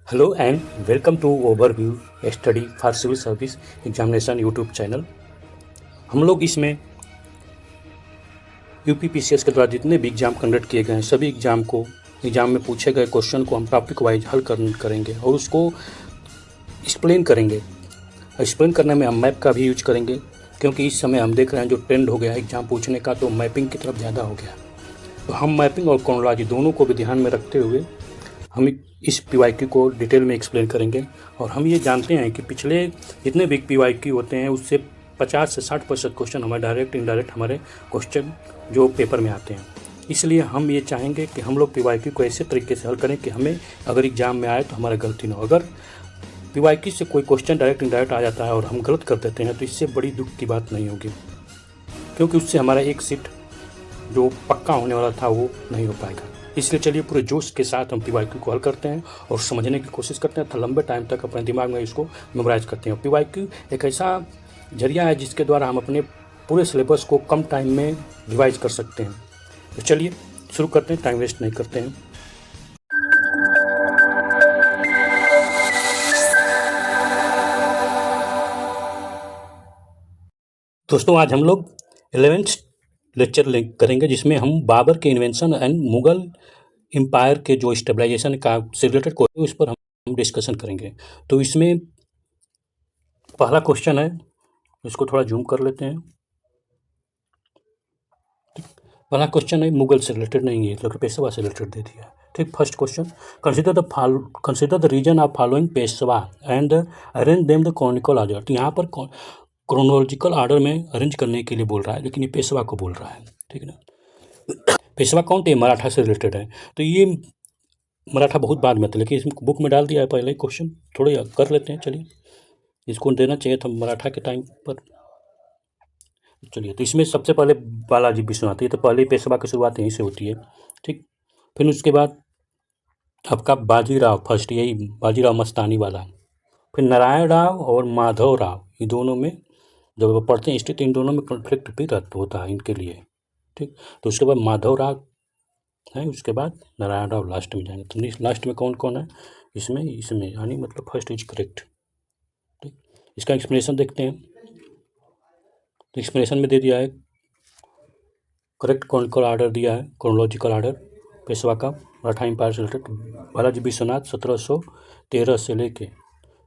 Hello and welcome to overview study for civil service examination YouTube channel. हम लोग इसमें UPPCS के द्वारा जितने भी एग्ज़ाम कंडक्ट किए गए हैं सभी एग्ज़ाम में पूछे गए क्वेश्चन को हम टॉपिक वाइज हल करेंगे और उसको एक्सप्लेन करेंगे। एक्सप्लेन करने में हम मैप का भी यूज करेंगे, क्योंकि इस समय हम देख रहे हैं जो ट्रेंड हो गया है एग्ज़ाम पूछने का, तो मैपिंग की तरफ ज़्यादा हो गया। तो हम मैपिंग और क्रोनोलॉजी दोनों को भी ध्यान में रखते हुए हम इस पीवाईक्यू को डिटेल में एक्सप्लेन करेंगे। और हम ये जानते हैं कि पिछले जितने भी पीवाईक्यू होते हैं उससे 50 से 60% क्वेश्चन हमारे डायरेक्ट इनडायरेक्ट हमारे क्वेश्चन जो पेपर में आते हैं। इसलिए हम ये चाहेंगे कि हम लोग पीवाईक्यू को ऐसे तरीके से हल करें कि हमें अगर एग्ज़ाम में आए तो हमारा गलती ना हो। अगर पीवाईक्यू से कोई क्वेश्चन डायरेक्ट इनडायरेक्ट आ जाता है और हम गलत कर देते हैं तो इससे बड़ी दुख की बात नहीं होगी, क्योंकि उससे हमारा एक सीट जो पक्का होने वाला था वो नहीं हो पाएगा। इसलिए चलिए पूरे जोश के साथ हम पीवाईक्यू को हल करते हैं और समझने की कोशिश करते हैं, लंबे टाइम तक अपने दिमाग में इसको मेमोराइज करते हैं। पीवाईक्यू एक ऐसा जरिया है जिसके द्वारा हम अपने पूरे सिलेबस को कम टाइम में रिवाइज कर सकते हैं। तो चलिए शुरू करते हैं, टाइम वेस्ट नहीं करते हैं। दोस्तों, आज हम लोग 11th लेक्चर करेंगे जिसमें हम बाबर के इन्वेंशन एंड मुगल एम्पायर के जो स्टेबलाइजेशन का से रिलेटेड क्वेश्चन उस पर हम डिस्कशन करेंगे। तो इसमें पहला क्वेश्चन है, इसको थोड़ा जूम कर लेते हैं। पहला क्वेश्चन है मुगल से रिलेटेड नहीं है, लेकिन पेशवा से रिलेटेड दे दिया है। ठीक, first question, consider the reason of following Peshwa and arrange them the chronicle order. तो यहाँ पर क्रोनोलॉजिकल ऑर्डर में अरेंज करने के लिए बोल रहा है, लेकिन ये पेशवा को बोल रहा है। ठीक है ना। पेशवा कौन थे? मराठा से रिलेटेड है। तो ये मराठा बहुत बाद में था, लेकिन इसमें बुक में डाल दिया है पहले ही क्वेश्चन, थोड़े कर लेते हैं। चलिए, इसको देना चाहिए था मराठा के टाइम पर। चलिए, तो इसमें सबसे पहले बालाजी विश्वनाथ, ये तो पहले पेशवा की शुरुआत यहीं से होती है। ठीक, फिर उसके बाद आपका बाजीराव फर्स्ट, यही बाजीराव मस्तानी वाला। फिर नारायण राव और माधव राव, ये दोनों में जब वो पढ़ते हैं स्थिति, इन दोनों में कॉन्फ्लिक्ट भी होता है इनके लिए। ठीक, तो उसके बाद माधव राव है, उसके बाद नारायण राव लास्ट में जाएंगे। तो लास्ट में कौन कौन है इसमें यानी मतलब फर्स्ट इज करेक्ट। ठीक, इसका एक्सप्लेनेशन देखते हैं। तो एक्सप्लेनेशन में दे दिया है करेक्ट क्रोनिकल ऑर्डर दिया है, क्रोनोलॉजिकल ऑर्डर पेशवा का मराठा एम्पायर से रिलेटेड। बालाजी विश्वनाथ 1713 से लेके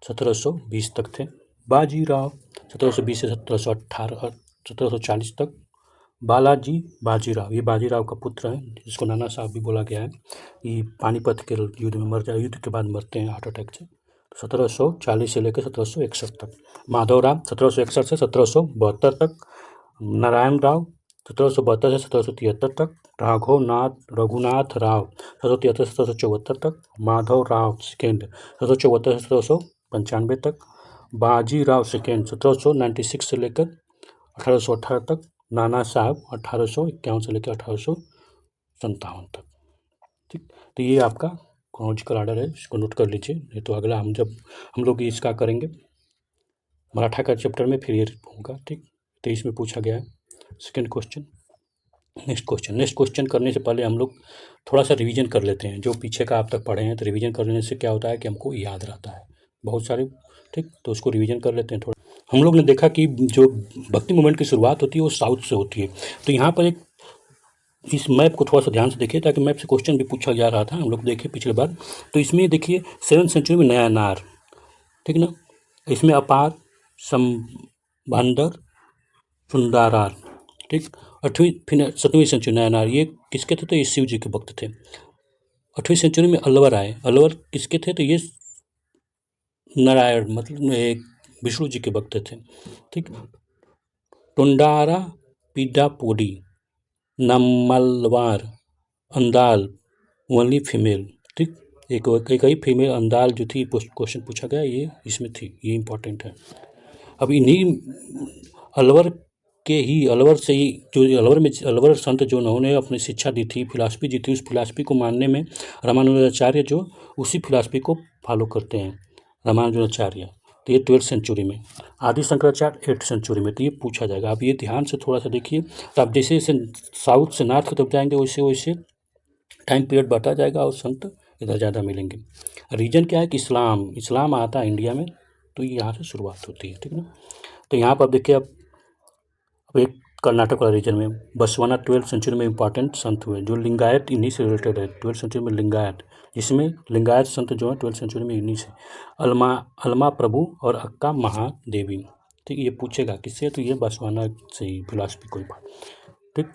1720 तक थे। बाजीराव 1720 से 1740 तक। बाजीराव, ये बाजीराव का पुत्र है, जिसको नाना साहब भी बोला गया है। ये पानीपत के युद्ध में युद्ध के बाद मरते हैं हार्ट अटैक से। 1740 से लेकर 1761 तक। माधवराव 1761 से 1772 तक। नारायण राव 1772 से 1773 तक। रघुनाथ राव 1773 से 1774 तक। माधव राव सेकेंड 1774 से 1795 तक। बाजीराव सेकेंड 1796 से लेकर 1818 तक। नाना साहब 1851 से लेकर 1857 तक। ठीक, तो ये आपका क्रोनोलॉजिकल ऑर्डर है, इसको नोट कर लीजिए। नहीं तो अगला हम लोग इसका करेंगे मराठा का चैप्टर में, फिर ये होगा। ठीक, तो इसमें पूछा गया है सेकेंड क्वेश्चन। नेक्स्ट क्वेश्चन करने से पहले हम लोग थोड़ा सा रिवीजन कर लेते हैं। जो पीछे का आप तक पढ़े हैं, तो रिवीजन करने से क्या होता है कि हमको याद रहता है बहुत सारे। ठीक, तो उसको रिवीजन कर लेते हैं थोड़ा। हम लोग ने देखा कि जो भक्ति मूवमेंट की शुरुआत होती है वो साउथ से होती है। तो यहाँ पर एक इस मैप को थोड़ा सा ध्यान से देखिए, ताकि मैप से क्वेश्चन भी पूछा जा रहा था, हम लोग देखिए पिछले बार। तो इसमें देखिए 7वीं सेंचुरी में नया नार, ठीक ना, इसमें अपार, संबंदर, सुंदरार। ठीक, 7वीं सेंचुरी नया नार, ये किसके थे? तो ये शिव जी के भक्त थे। 8वीं सेंचुरी में अलवर आए। अलवर किसके थे? तो ये नारायण मतलब एक विष्णु जी के भक्त थे। ठीक, टोंडारा पीडापोडी, नमलवार, अंदाल, ओनली फीमेल। ठीक, एक ही फीमेल अंदाल जो थी, क्वेश्चन पूछा गया, ये इसमें थी, ये इंपॉर्टेंट है। अब इन्हीं अलवर से ही जो अलवर संत जो उन्होंने अपनी शिक्षा दी थी, फिलासफी दी थी, उस फिलासफी को मानने में रामानुजाचार्य जो उसी फिलासफी को फॉलो करते हैं, रामानुजाचार्य। तो ये 12वीं सेंचुरी में, आदि शंकराचार्य 8वीं सेंचुरी में। तो ये पूछा जाएगा। अब ये ध्यान से थोड़ा सा देखिए। तो आप जैसे जैसे साउथ से नॉर्थ की तरफ जाएंगे वैसे वैसे टाइम पीरियड बढ़ता जाएगा और संत इधर ज़्यादा मिलेंगे। रीजन क्या है कि इस्लाम आता है इंडिया में, तो यहाँ से शुरुआत होती है, ठीक ना। तो यहाँ पर अब देखिए, अब एक कर्नाटक वाला रीजन में बसवाना 12th सेंचुरी में इंपॉर्टेंट संत हुए, जो लिंगायत इन्हीं से रिलेटेड है। 12th सेंचुरी में लिंगायत, जिसमें लिंगायत संत जो है 12th सेंचुरी में इन्हीं से, अलमा प्रभु और अक्का महादेवी। ठीक, ये पूछेगा किससे, तो ये बसवाना से ही फिलॉसफी कोई बात। ठीक,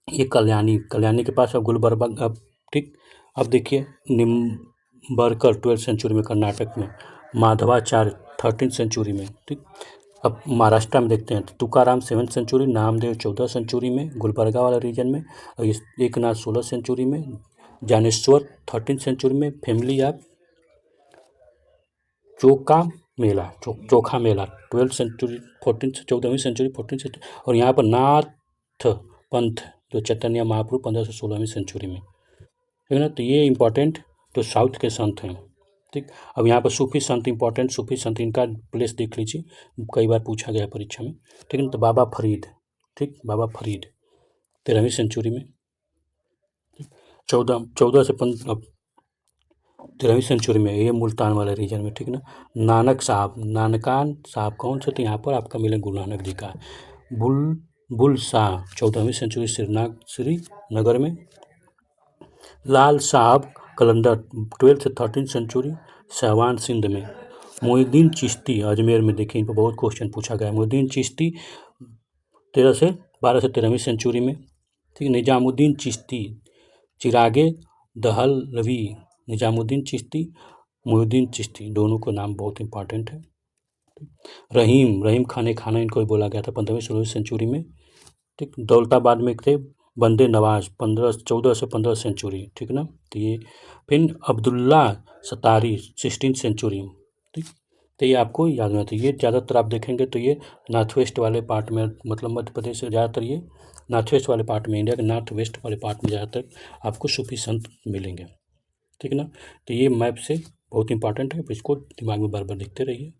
ये कल्याणी के पास अब गुलबर्गा। अब ठीक, अब देखिए निम्बरकर 12th सेंचुरी में कर्नाटक में, माधवाचार्य 13th सेंचुरी में। ठीक, अब महाराष्ट्र में देखते हैं तो Tukaram 7th century, Namdev 14th century में गुलबर्गा वाला रीजन में, और एकनाथ 16th सेंचुरी में, ज्ञानेश्वर 13th सेंचुरी में, family of Chokhamela 12th century, 14वीं सेंचुरी, 14th सेंचुरी। और यहाँ पर नाथ पंथ जो चैतन्य महाप्रभु 1516वीं सेंचुरी में, ठीक है ना। तो ये इंपॉर्टेंट तो साउथ के संत हैं। ठीक, अब यहाँ पर सूफी संत इंपॉर्टेंट, सूफी संत इनका प्लेस देख लीजिए, कई बार पूछा गया परीक्षा में, ठीक है। तो बाबा फरीद, ठीक, बाबा फरीद 13वीं सेंचुरी में, 14 से 13वीं सेंचुरी में, ये मुल्तान वाले रीजन में, ठीक ना। नानकान साहब कौन से, तो यहाँ पर आपका मिले गुरु नानक जी का। बुल शाह 14वीं सेंचुरी, श्रीनगर में। लाल साहब कलंदर 12th से 13th सेंचुरी, साहवान सिंध में। मोहिउद्दीन चिश्ती अजमेर में, देखिए इन पर बहुत क्वेश्चन पूछा गया है। मोहिउद्दीन चिश्ती 12 से 13वीं सेंचुरी में। ठीक, निजामुद्दीन चिश्ती चिरागे दहलवी, निजामुद्दीन चिश्ती, मोहिउद्दीन चिश्ती, दोनों को नाम बहुत इंपॉर्टेंट है। रहीम खाना इनको भी बोला गया था 15वीं-16वीं सेंचुरी में। ठीक, दौलताबाद में थे बंदे नवाज 14 से 15 सेंचुरी, ठीक ना। तो ये फिर अब्दुल्ला सतारी 16th सेंचुरी। ठीक, तो ये आपको याद होना चाहिए। ये ज़्यादातर आप देखेंगे तो ये नॉर्थ वेस्ट वाले पार्ट में, मतलब मध्य प्रदेश से ज़्यादातर ये नॉर्थ वेस्ट वाले पार्ट में, इंडिया के नॉर्थ वेस्ट वाले पार्ट में ज़्यादातर आपको सूफी संत मिलेंगे, ठीक ना। तो ये मैप से बहुत इंपॉर्टेंट है, इसको दिमाग में बार बार देखते रहिए।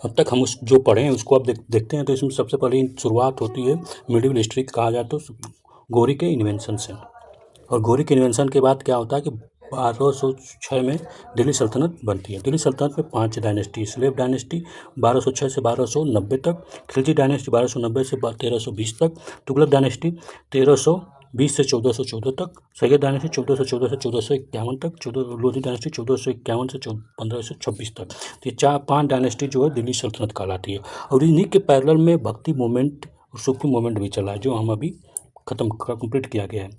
अब तक हम उस जो पढ़े हैं उसको अब देखते हैं। तो इसमें सबसे पहले शुरुआत होती है मिडिवल हिस्ट्री कहा जाए तो गौरी के इन्वेंशन से। और गौरी के इन्वेंशन के बाद क्या होता है कि 1206 में दिल्ली सल्तनत बनती है। दिल्ली सल्तनत में 5 डायनेस्टी, स्लेव डायनेस्टी 1206 से 1290 तक, खिलजी डायनेस्टी 1290 से 1320 तक, तुगलक डायनेस्टी 1320 से 1414 तक, सैयद डायनेस्टी 1414 से 1451 तक, लोधी डायनेस्टी 1451 से 1526 तक। तो ये 5 डायनेस्टी जो है दिल्ली सल्तनत कहलाती है। और इन्हीं के पैरेलल में भक्ति मूवमेंट और सूफी मूवमेंट भी चला है, जो हम अभी कंप्लीट किया गया है।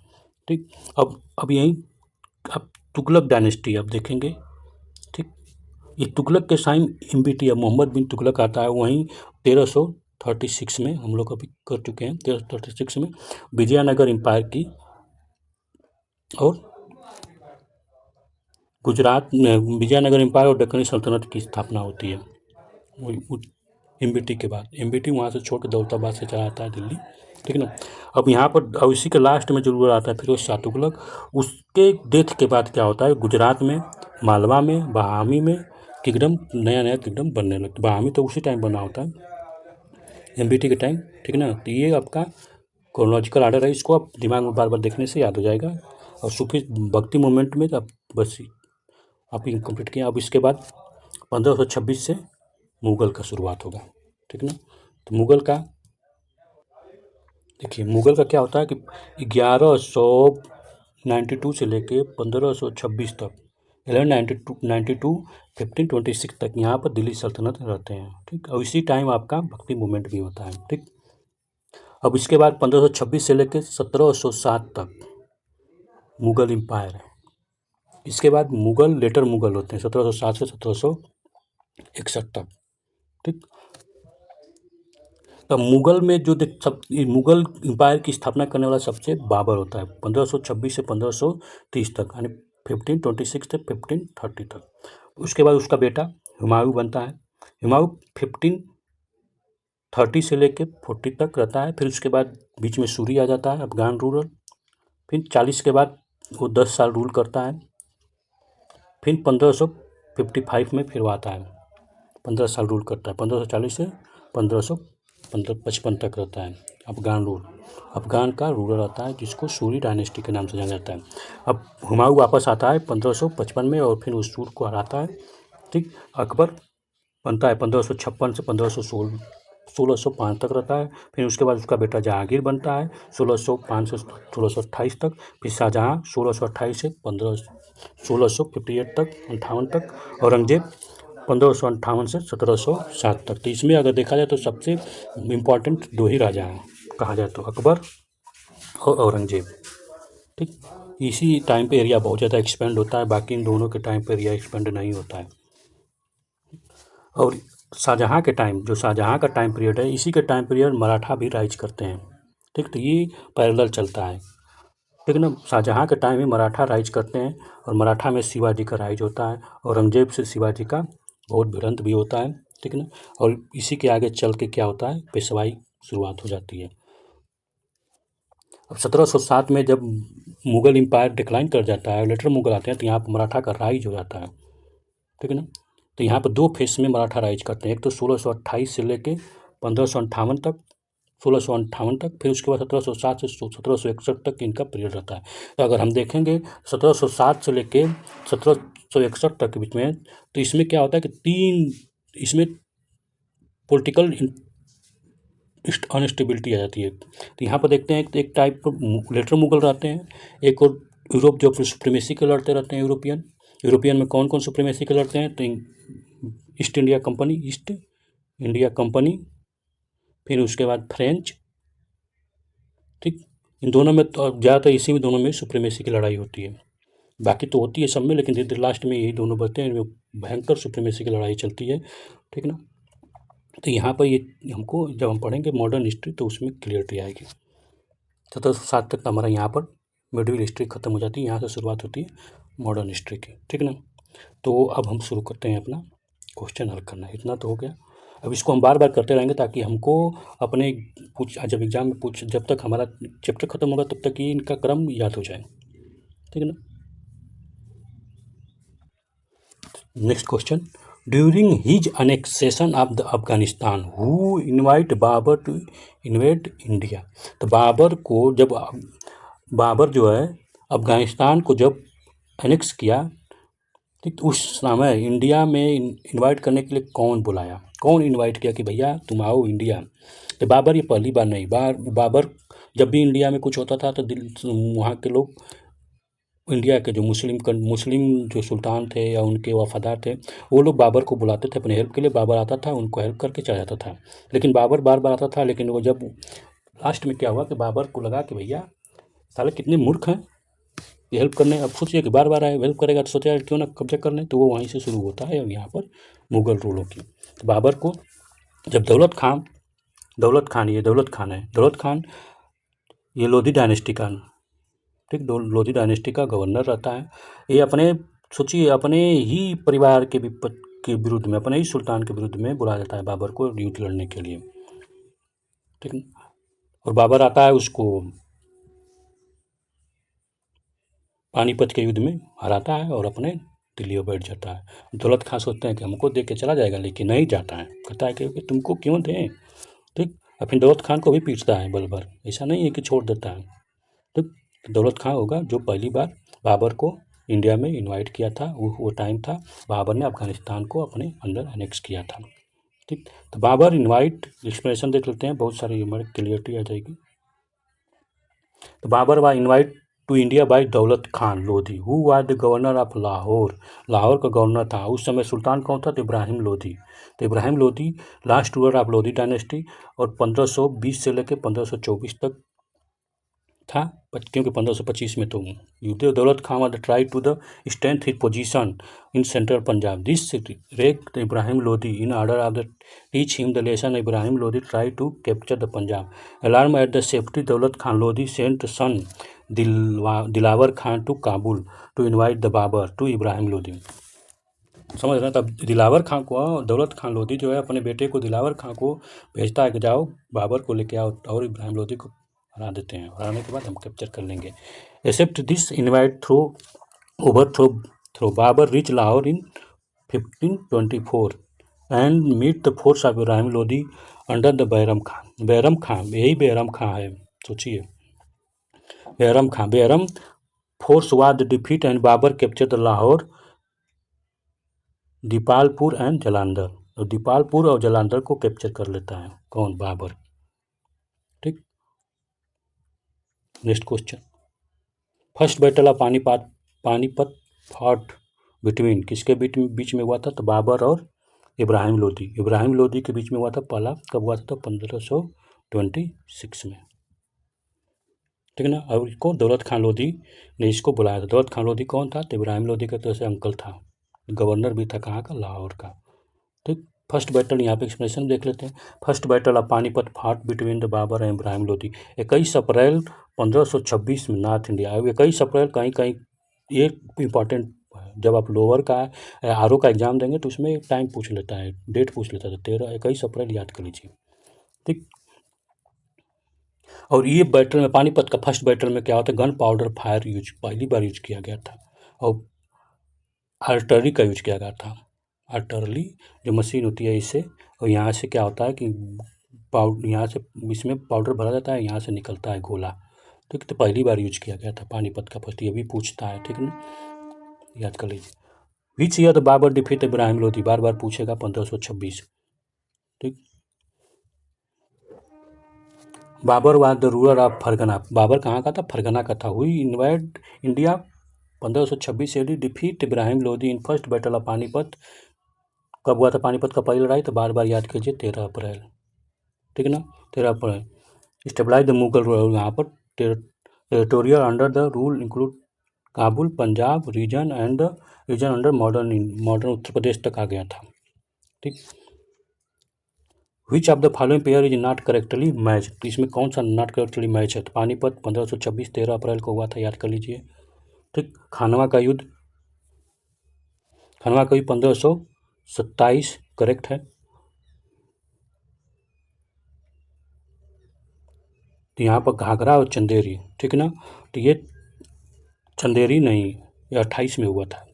ठीक, अब यहीं अब तुगलक डायनेस्टी अब देखेंगे। ठीक, ये तुगलक के टाइम एमबीटी अब मोहम्मद बिन तुगलक आता है, वहीं 1336 में हम लोग अभी कर चुके हैं। 1336 में विजयनगर एम्पायर की और गुजरात में विजयनगर एम्पायर और दक्कनी सल्तनत की स्थापना होती है एमबीटी के बाद। एमबीटी वहाँ से छोड़ के दौलताबाद से चला आता है दिल्ली, ठीक है ना। अब यहाँ पर और इसी के लास्ट में जरूर आता है फिरोज शाह तुगलक। उसके डेथ के बाद क्या होता है, गुजरात में, मालवा में, बहामी में किंगडम, नया किंगडम बनने लगता। बहामी तो उसी टाइम बना होता है एमबीटी के टाइम, ठीक है ना। तो ये आपका क्रोनोलॉजिकल आर्डर है, इसको आप दिमाग में बार बार देखने से याद हो जाएगा। और सूफी भक्ति मूवमेंट में आप बस आप कंप्लीट किया। अब इसके बाद 1526 से मुगल का शुरुआत होगा, ठीक ना। तो मुगल का देखिए, मुगल का क्या होता है कि 1192 से लेके 1526 तक, 1192 1526 तक यहाँ पर दिल्ली सल्तनत रहते हैं, ठीक। और इसी टाइम आपका भक्ति मूवमेंट भी होता है, ठीक। अब इसके बाद 1526 से लेकर 1707 तक मुगल एम्पायर है। इसके बाद मुगल लेटर मुगल होते हैं 1707 से 1761 तक, ठीक। तब मुगल में जो मुगल एम्पायर की स्थापना करने वाला सबसे बाबर होता है 1526 से 1530 तक, यानी 1526 से 1530 तक। उसके बाद उसका बेटा हुमायूं बनता है। हुमायूं 1530 से लेकर 40 तक रहता है। फिर उसके बाद बीच में सूरी आ जाता है, अफगान रूलर। फिर 40 के बाद वो 10 साल रूल करता है। फिर 1555 में फिर वो आता है, 15 साल रूल करता है। 1540 से 1555 तक रहता है। अफगान रूल, अफगान का रूलर आता है जिसको सूरी डायनेस्टी के नाम से जाना जाता है। अब हुमायूं वापस आता है 1555 में और फिर उस सूर को हराता है। ठीक, अकबर बनता है 1556 से 1605 तक रहता है। फिर उसके बाद उसका बेटा जहांगीर बनता है 1605 से 1628 तक। फिर शाहजहाँ 1628 से 1658 तक 58 तक। औरंगजेब 1558 से 1707 तक। तो इसमें अगर देखा जाए तो सबसे इम्पोर्टेंट दो ही राजा हैं कहा जाए तो, अकबर और औरंगजेब। ठीक, इसी टाइम पे एरिया बहुत ज़्यादा एक्सपेंड होता है, बाकी इन दोनों के टाइम पे एरिया एक्सपेंड नहीं होता है। और शाहजहाँ के टाइम, जो शाहजहाँ का टाइम पीरियड है, इसी के टाइम पीरियड मराठा भी राइज करते हैं। ठीक, तो ये पैरेलल चलता है। ठीक है ना, शाहजहाँ के टाइम में मराठा राइज करते हैं और मराठा में शिवाजी का राइज होता है। औरंगजेब से शिवाजी का बहुत भिड़ंत भी होता है। ठीक है ना, और इसी के आगे चल के क्या होता है, पेशवाई शुरुआत हो जाती है। अब 1707 में जब मुगल एम्पायर डिक्लाइन कर जाता है, लेटर मुगल आते हैं, तो यहाँ पर मराठा का राइज हो जाता है। ठीक है ना, तो यहाँ पर दो फेस में मराठा राइज करते हैं। एक तो 1628 से लेके 1558 तक, 1658 तक, फिर उसके बाद 1707 से 1761 तक इनका पीरियड रहता है। तो अगर हम देखेंगे 1707 से लेके 1761 तक के बीच में, तो इसमें क्या होता है कि तीन इसमें पॉलिटिकल अनस्टेबिलिटी आ जाती है। तो यहाँ पर देखते हैं एक टाइप लेटर मुगल रहते हैं, एक और यूरोप जो सुप्रीमेसी के लड़ते रहते हैं। यूरोपियन में कौन कौन सुप्रीमेसी के लड़ते हैं, तो ईस्ट इंडिया कंपनी, फिर उसके बाद फ्रेंच। ठीक, इन दोनों में तो ज़्यादातर इसी में दोनों में सुप्रीमेसी की लड़ाई होती है। बाकी तो होती है सब में, लेकिन लास्ट में यही दोनों बचते हैं, इनमें भयंकर सुप्रीमेसी की लड़ाई चलती है। ठीक ना, तो यहाँ पर ये हमको जब हम पढ़ेंगे मॉडर्न हिस्ट्री तो उसमें क्लियरिटी आएगी। 1707 तक हमारा यहाँ पर मिडिल हिस्ट्री खत्म हो जाती है, यहाँ से शुरुआत होती है मॉडर्न हिस्ट्री की। ठीक ना, तो अब हम शुरू करते हैं अपना क्वेश्चन हल करना। इतना तो हो गया, अब इसको हम बार बार करते रहेंगे ताकि हमको अपने जब एग्जाम में जब तक हमारा चैप्टर खत्म होगा तब तक ये इनका क्रम याद हो जाए। ठीक है ना, next question, during his annexation of the Afghanistan who invite Babur to invade India. तो बाबर जो है अफगानिस्तान को जब एनेक्स किया, ठीक, उस समय इंडिया में इनवाइट करने के लिए कौन बुलाया, कौन इनवाइट किया कि भैया तुम आओ इंडिया। तो बाबर ये पहली बार नहीं, बाबर जब भी इंडिया में कुछ होता था तो वहाँ के लोग, इंडिया के जो मुस्लिम जो सुल्तान थे या उनके वफादार थे, वो लोग बाबर को बुलाते थे अपने हेल्प के लिए। बाबर आता था, उनको हेल्प करके चला जाता था। लेकिन बाबर बार बार आता था, लेकिन वो जब लास्ट में क्या हुआ कि बाबर को लगा कि भैया साले कितने मूर्ख हैं ये हेल्प करने। अब सोचिए कि बार बार आए हेल्प करेगा तो सोचा क्यों ना कब्जा कर लें, तो वो वहीं से शुरू होता है अब यहाँ पर मुगल रूलों की। तो बाबर को जब दौलत खान ये लोधी डायनेस्टी का, ठीक, लोधी डायनेस्टी का गवर्नर रहता है। ये अपने सोचिए अपने ही परिवार के विरुद्ध में, अपने ही सुल्तान के विरुद्ध में बुला जाता है बाबर को युद्ध लड़ने के लिए। ठीक, और बाबर आता है, उसको पानीपत के युद्ध में हराता है और अपने दिल्ली में बैठ जाता है। दौलत खां सोचते हैं कि हमको दे के चला जाएगा, लेकिन नहीं जाता है, कहता है कि तुमको क्यों दें। ठीक, और फिर दौलत खान को भी पीटता है बल भर, ऐसा नहीं है कि छोड़ देता है। ठीक, दौलत खां होगा जो पहली बार बाबर को इंडिया में इनवाइट किया था। वो टाइम था बाबर ने अफगानिस्तान को अपने अंदर अनेक्स किया था। ठीक, तो बाबर इनवाइट एक्सप्लेनेशन देख लेते हैं, बहुत सारी हमारी क्लियरिटी आ जाएगी। तो बाबर वा इनवाइट टू इंडिया बाय दौलत Khan Lodhi who was the governor of Lahore. Lahore का गवर्नर था उस समय। सुल्तान कौन था, तो इब्राहिम लोधी। तो Ibrahim Lodhi last ruler of Lodhi dynasty, और 1520 से लेकर 1524 तक था, क्योंकि 1525 में तो युद्ध। Daulat Khan was try to the strength his position in central Punjab this wreck Ibrahim Lodi in order of the teach him the lesson. Ibrahim Lodi try to capture the Punjab alarm at the safety. Daulat Khan Lodi sent son Dilawar Khan to Kabul to invite the Babur to Ibrahim Lodi. समझ रहे हैं, तब दिलावर खां को, दौलत खान लोधी जो है अपने बेटे को दिलावर खां को भेजता है कि जाओ बाबर को लेके आओ, और इब्राहिम लोधी को हरा देते हैं। हराने के बाद हम कैप्चर कर लेंगे। Accept this invite through Babur reach Lahore in 1524 and meet the force of Ibrahim Lodhi under the Bairam Khan. Bairam Khan, यही बैरम खान है, सोचिए। Bairam Khan, Bairam force was defeat and Babur capture the Lahore, Dipalpur and Jalandhar. तो दीपालपुर और जालंधर को कैप्चर कर लेता है कौन? बाबर। ठीक। Next question, first battle of Panipat fought between, किसके बीच में हुआ था? तो बाबर और इब्राहिम लोदी। इब्राहिम लोदी के बीच में हुआ था पहला। कब हुआ था? तो 1526 में। ठीक है ना। और इसको दौलत खान लोदी ने इसको बुलाया था। दौलत खान लोदी कौन था? तो इब्राहिम लोदी का तरह से अंकल था, गवर्नर भी था कहाँ का? लाहौर का। ठीक। फर्स्ट बैटल यहाँ पे एक्सप्लेनेशन देख लेते हैं। First battle of Panipat fought between the Babur and Ibrahim Lodi 21 April 1526 में, नॉर्थ इंडिया। 21 अप्रैल कहीं कहीं ये इंपॉर्टेंट, जब आप लोअर का आर का एग्जाम देंगे तो उसमें टाइम पूछ लेता है, डेट पूछ लेता है। तो 21 अप्रैल याद कर लीजिए। ठीक। और ये बैटल में, पानीपत का फर्स्ट बैटल में क्या होता है? गन पाउडर फायर यूज पहली बार यूज किया गया था, और आर्टरी का यूज किया गया था। आर्टरली जो मशीन होती है इससे, और यहाँ से क्या होता है कि यहाँ से इसमें पाउडर भरा जाता है, यहाँ से निकलता है गोला। ठीक। तो पहली बार यूज किया गया था पानीपत का फर्स्ट, ये भी पूछता है। ठीक है ना, याद कर लीजिए। Which year the Babur defeat Ibrahim Lodi, बार बार पूछेगा। 1526। ठीक। Babur was the ruler of Fergana, Babur कहाँ का था? फरगना का था। हुई invade India 1526 AD, defeat Ibrahim Lodi in first battle of Panipat. कब हुआ था पानीपत का पहली लड़ाई? तो बार बार याद कीजिए, 13 अप्रैल। ठीक है ना, 13 April. Stabilize the Mughal rule, यहाँ पर territorial under the rule include Kabul, Punjab region and region under modern Uttar Pradesh तक आ गया था। ठीक। Which of the following pair is not correctly match, तो इसमें कौन सा नॉट करेक्टली मैच है? तो पानीपत 1526 13 अप्रैल को हुआ था, याद कर लीजिए। ठीक। खानवा का युद्ध, खानवा का युद्ध 1527 करेक्ट है। तो यहाँ पर घाघरा और चंदेरी, ठीक है ना। तो ये चंदेरी नहीं, ये 28 में हुआ था।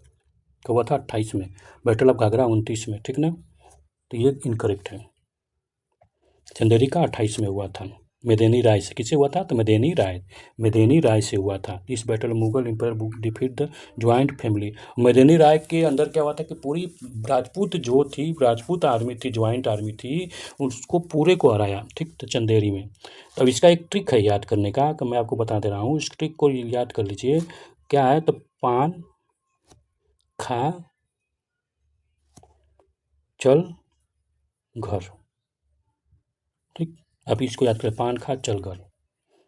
कब हुआ था? 28 में। बैटल ऑफ घाघरा 29 में। ठीक ना, तो ये इनकरेक्ट है। चंदेरी का 28 में हुआ था। मेदेनी राय से, किससे हुआ था? तो मेदेनी राय से हुआ था। इस battle Mughal empire defeat the joint family. Medini Rai के अंदर क्या हुआ था कि पूरी राजपूत जो थी, राजपूत आर्मी थी, ज्वाइंट आर्मी थी, उसको पूरे को हराया। ठीक, तो चंदेरी में। अब इसका एक ट्रिक है याद करने का, कि मैं आपको बता दे रहा हूँ, इस ट्रिक को याद कर लीजिए। क्या है? तो पान खा चल घर। ठीक, अब इसको याद करें, पान खा चल घर,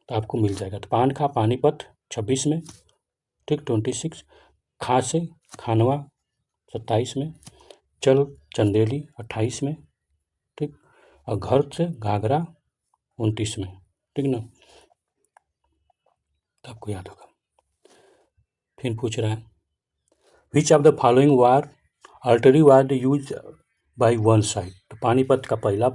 तो आपको मिल जाएगा। तो पान खा पानीपत 26 में, ठीक 26, खा से खानवा 27 में, चल चंदेली 28 में, ठीक, और घर से घाघरा 29 में। ठीक ना, तो आपको याद होगा। फिर पूछ रहा है, विच of the following war artery war use by one side. तो पानीपत का पहला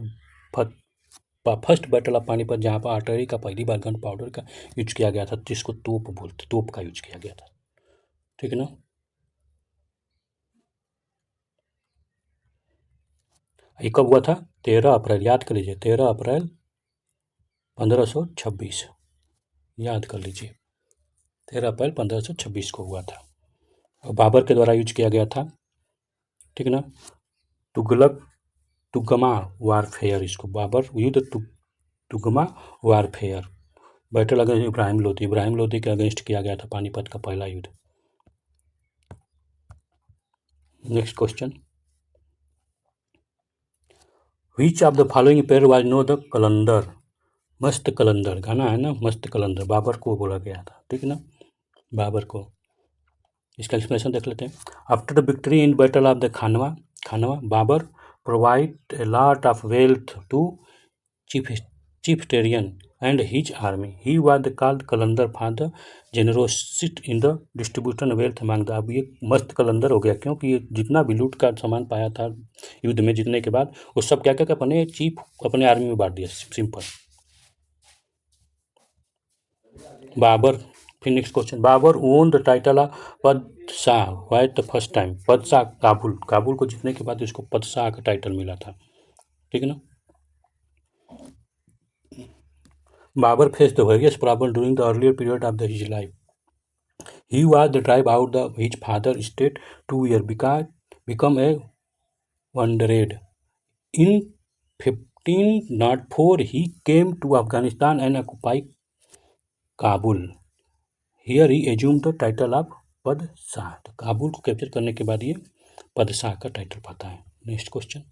फर्स्ट बैटल ऑफ पानीपत, जहाँ पर आर्टरी का पहली बार गन पाउडर का यूज किया गया था, जिसको तोप बोलते, तोप का यूज किया गया था। ठीक है ना। ये कब हुआ था? 13 अप्रैल, याद कर लीजिए, 13 अप्रैल 1526, याद कर लीजिए, 13 अप्रैल 1526 को हुआ था, और बाबर के द्वारा यूज किया गया था। ठीक है ना। तुगमा वारफेयर, इसको बाबर युद्ध तुगमा warfare, battle against Ibrahim Lodi के अगेंस्ट किया गया था, पानीपत का पहला युद्ध। Next question, which of the following pair was no the Qalandar. Mast Qalandar गाना है ना, मस्त कलंदर बाबर को बोला गया था। ठीक है ना, बाबर को। इसका एक्सप्लेनेशन देख लेते हैं। After the victory in battle of the Khanwa Babur provide a lot of wealth to chieftain and his army. He was called Qalandar for the generosity in the distribution wealth among the। अब ये मस्त कलंदर हो गया, क्योंकि ये जितना भी लूट का सामान पाया था युद्ध में जीतने के बाद, वो सब क्या क्या अपने चीफ, अपने आर्मी में बांट दिया, सिंपल। बाबर, फिर next question, Babur own the title of Padshah by the first time. Padshah Kabul को जीतने के बाद उसको पदशाह का टाइटल मिला था। ठीक है ना। Babur faced the various problems during the earlier period of his life. He was the drive out his father's estate 2 years become a wandered. In 1504 he came to Afghanistan and occupied Kabul. Here he assumed the title of पदशाह. तो काबुल को capture करने के बाद ये पदशाह का title पाता है. Next question.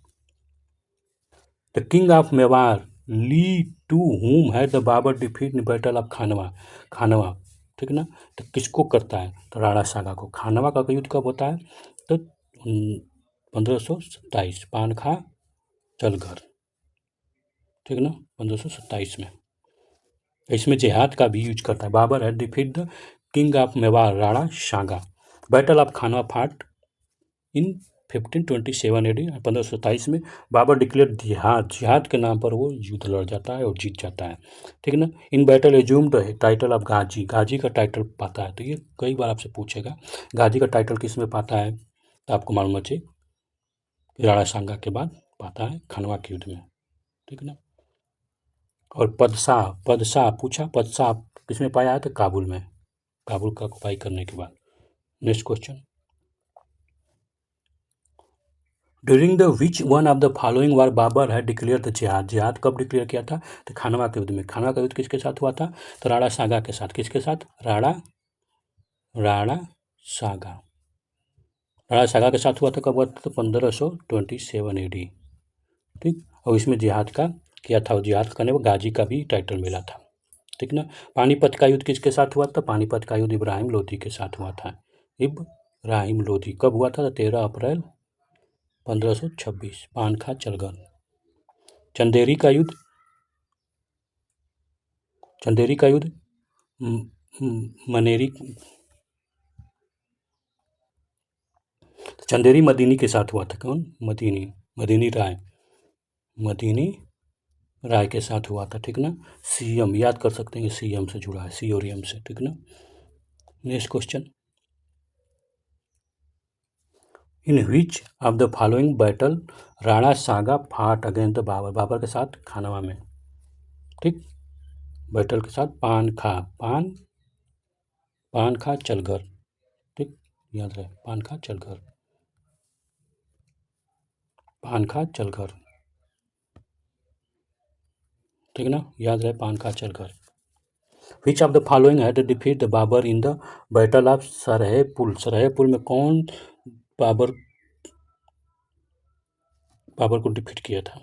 The king of Mewar lead to whom had the Babur defeat in battle of Khanwa. Khanwa, ठीक ना. तो किसको करता है? तो राणा सागा को. खानवा का युद्ध कब होता है? तो 1527 पानखा चलघर, ठीक ना, 1527 में. इसमें जिहाद का भी यूज करता है. Babur had defeat the king of Mewar Rana Sanga. Battle of Khanwa fought in 1527 AD. 1527 में बाबर डिक्लेयर जिहाद. जिहाद के नाम पर वो युद्ध लड़ जाता है और जीत जाता है, ठीक ना. In battle assumed title of Ghazi. Ghazi का टाइटल पाता है. तो ये कई बार आपसे पूछेगा गाजी का टाइटल किस में पाता है. तो आपको मालूम चाहिए राणा सांगा के बाद पाता है खानवा के युद्ध में, ठीक ना. और पदशाह, पदशाह पूछा, पदशाह किस में पाया है? तो काबुल में, काबुल का ऑक्युपाई करने के बाद. Next question. During the which one of the following war Babur है डिक्लेयर द जिहाद. जिहाद कब डिक्लेयर किया था? तो खानवा के युद्ध में. खानवा का युद्ध किसके साथ हुआ था? तो राणा सागा के साथ. किसके साथ? राणा सागा. राणा सागा के साथ हुआ था. कब हुआ था? तो 1527 AD, ठीक. और इसमें जिहाद का किया था. और जिहाद करने में गाजी का भी टाइटल मिला था, ठीक ना. पानीपत का युद्ध किसके साथ हुआ था? पानीपत का युद्ध इब्राहिम लोधी के साथ हुआ था. इब्राहिम लोधी कब हुआ था? 13 अप्रैल 1526 पानखा चलघर. चंदेरी का युद्ध, चंदेरी का युद्ध मनेरी, चंदेरी मदीनी के साथ हुआ था. कौन? मदीनी राय, मदीनी राय के साथ हुआ था, ठीक ना. सीएम याद कर सकते हैं, सीएम से जुड़ा है, सी और एम से, ठीक ना. Next question. In which of the following battle Rana saga फाट अगेंस्ट द बाबर. बाबर के साथ खानवा में, ठीक. बैटल के साथ पानखा चलघर, ठीक. याद रहे पानखा चलघर, पानखा चलघर, ठीक ना. याद रहे पानखा चलघर. Which of the following had defeat the Babur in the battle of Sarepul. Sarepul में कौन बाबर को डिफीट किया था?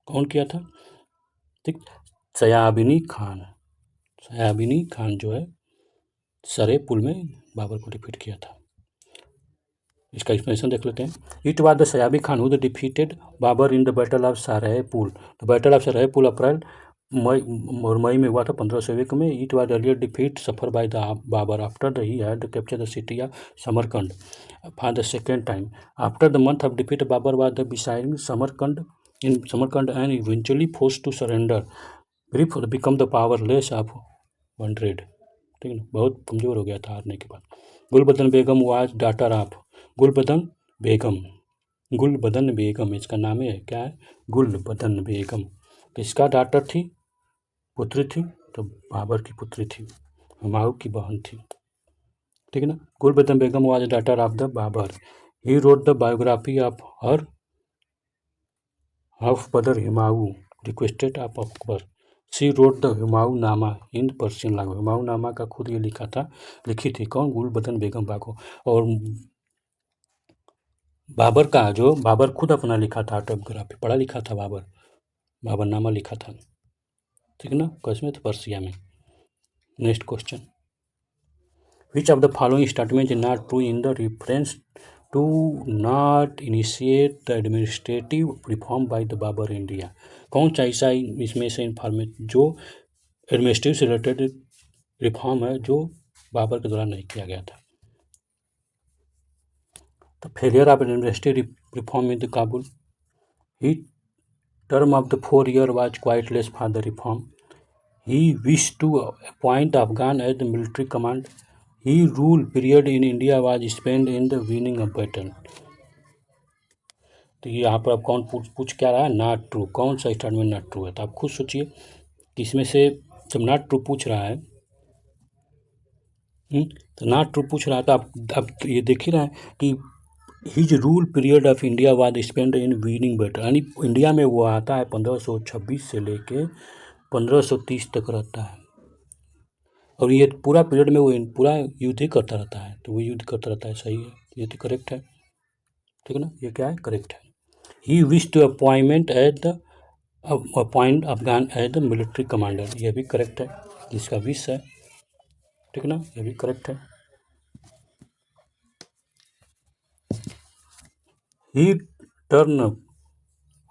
कौन किया था? ठीक. सयाबिनी खान. सयाबिनी खान जो है सरहपुल में बाबर को डिफीट किया था. इसका एक्सप्लेनेशन देख लेते हैं. It was the Shaybani Khan who defeated Babur in the battle of Sarepul. तो बैटल ऑफ सरहपुल अप्रैल मई में हुआ था 1501 में. It was earlier defeat suffer by the Babur after the he had capture the city of Samarkand for the second time. After the month of defeat Babur was the besieging Samarkand and eventually forced to surrender. Brief become the powerless of 100, ठीक है. बहुत कमज़ोर हो गया था हारने के बाद. Gulbadan Begum was daughter of. Gulbadan बेगम, गुलबदन बेगम इसका नाम है. क्या है? गुलबदन बेगम. किसका डॉटर थी? पुत्री थी. तो बाबर की पुत्री थी, हुमायूं की बहन थी, ठीक है ना. Gulbadan Begum was daughter of the Babur. He wrote the biography of her of brother Humayun requested of Akbar. She wrote the Humayun Nama in Persian language. Humayun नामा का खुद ये लिखी थी. कौन? गुलबदन बेगम बाको. और बाबर का जो बाबर खुद अपना लिखा था ऑटोग्राफी, पढ़ा लिखा था बाबर. बाबरनामा लिखा था, ठीक ना. कसमें? तो पर्सिया में. Next question. Which of the following statement is not true in the reference to not initiate the administrative reform by the Babur India. कौन सा ऐसा इसमें से इन्फॉर्मेट जो एडमिनिस्ट्रेटिव से रिलेटेड रिफॉर्म है जो बाबर के द्वारा नहीं किया गया था? The failure of administrative reform in the Kabul. His term of the 4 years was quite less for the reform. He wished to appoint Afghan as the military command. His rule period in India was spent in the winning of battle. तो ये यहाँ पर अब कौन पूछ क्या रहा है? Not true. कौन सा स्टेटमेंट नॉट ट्रू है? तो आप खुद सोचिए कि इसमें से जब नॉट ट्रू पूछ रहा है तो नॉट ट्रू पूछ रहा है तो आप ये देख ही रहे हैं कि his rule period of India was spend in winning battle, यानी इंडिया में वो आता है 1526 से लेके 1530 तक रहता है, और ये पूरा पीरियड में वो पूरा युद्ध ही करता रहता है, तो वो युद्ध करता रहता है। सही है, ये तो करेक्ट है, ठीक है ना, ये क्या है, करेक्ट है। He wish to appointment at the appoint Afghan as the military commander, ये भी करेक्ट है, जिसका विश है, ठीक है ना, ये भी करेक्ट है। ही टर्न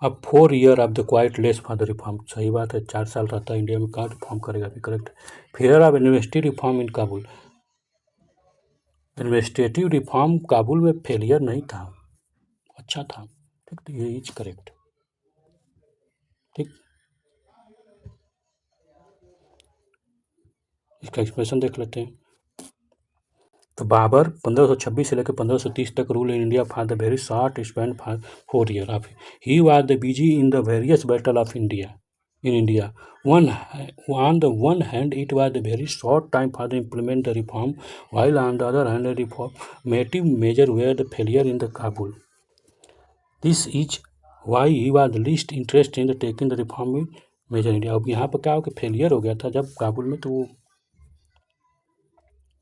अब 4 year of the quite less for the reform, सही बात है, 4 साल रहता है इंडिया में, कहाँ रिफॉर्म करेगा, भी करेक्ट है। Fair of university reform in Kabul, administrative reform Kabul में फेलियर नहीं था, अच्छा था, ठीक, तो ये इज करेक्ट, ठीक। इसका एक्सप्रेशन देख लेते हैं। तो बाबर 1526 से लेकर 1530 तक rule in India for the very short span for 4 year of he was the busy in the various battle of India in India. On the one hand, it was a very short time for the implement the reform, while on the other hand, the reformative measures were the failure in the Kabul. This is why he was least interested in the taking the reform measure in India. अब यहाँ पर क्या हो कि failure हो गया था जब काबुल में, तो वो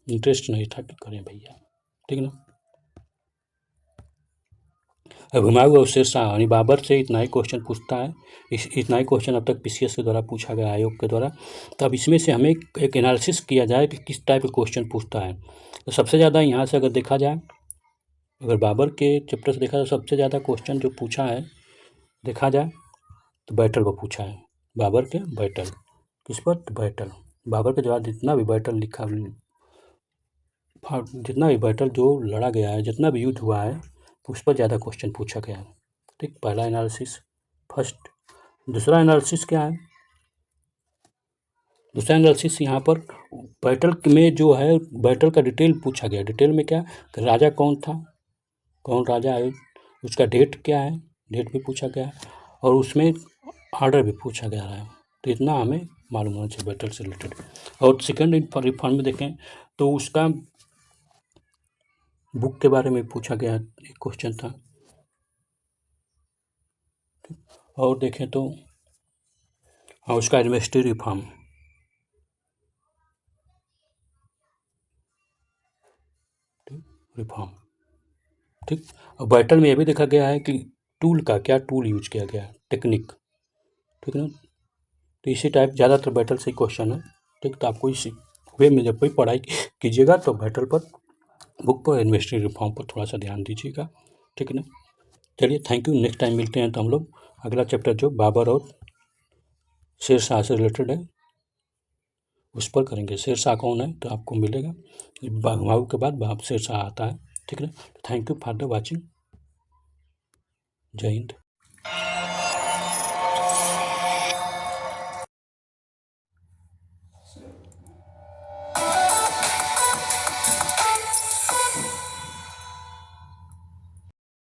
इंटरेस्ट नहीं था कि करें भैया, ठीक ना। हुमायूं और शेरशाह यानी बाबर से इतना ही क्वेश्चन पूछता है, इतना ही क्वेश्चन अब तक पीसीएस के द्वारा पूछा गया, आयोग के द्वारा। तो अब इसमें से हमें एक एनालिसिस किया जाए कि किस टाइप के क्वेश्चन पूछता है। तो सबसे ज़्यादा यहाँ से अगर देखा जाए, अगर बाबर के चैप्टर से देखा जाए, सबसे ज़्यादा क्वेश्चन जो पूछा है देखा जाए तो बैटल पर पूछा है, बाबर के बैटल, किस पर, बैटल। बाबर के जवाब जितना भी बैटल लिखा, जितना भी बैटल जो लड़ा गया है, जितना भी युद्ध हुआ है, उस पर ज़्यादा क्वेश्चन पूछा गया है, ठीक। पहला एनालिसिस फर्स्ट। दूसरा एनालिसिस क्या है, दूसरा एनालिसिस यहाँ पर बैटल में जो है, बैटल का डिटेल पूछा गया। डिटेल में क्या, राजा कौन था, कौन राजा है, उसका डेट क्या है, डेट भी पूछा गया, और उसमें ऑर्डर भी पूछा गया है। तो इतना हमें मालूम होना चाहिए बैटल से रिलेटेड। और सेकेंड रिफॉर्म में देखें तो उसका बुक के बारे में पूछा गया, एक क्वेश्चन था। और देखें तो हाँ, उसका यूनिवर्सिटी रिफॉर्म, रिफॉर्म, ठीक। और बैटल में यह भी देखा गया है कि टूल का क्या, टूल यूज किया गया, टेक्निक, ठीक है ना। तो इसी टाइप ज़्यादातर बैटल से क्वेश्चन है, ठीक। तो आपको इसी वे में जब भी पढ़ाई कीजिएगा तो बैटल पर, बुक पर, यूनिवर्सिटी रिफॉर्म पर थोड़ा सा ध्यान दीजिएगा, ठीक है ना। चलिए, थैंक यू। नेक्स्ट टाइम मिलते हैं तो हम लोग अगला चैप्टर जो बाबर और शेरशाह से रिलेटेड है उस पर करेंगे। शेरशाह कौन है तो आपको मिलेगा, हुमायूं के बाद शेरशाह आता है, ठीक है। Thank you for the watching. जय हिंद।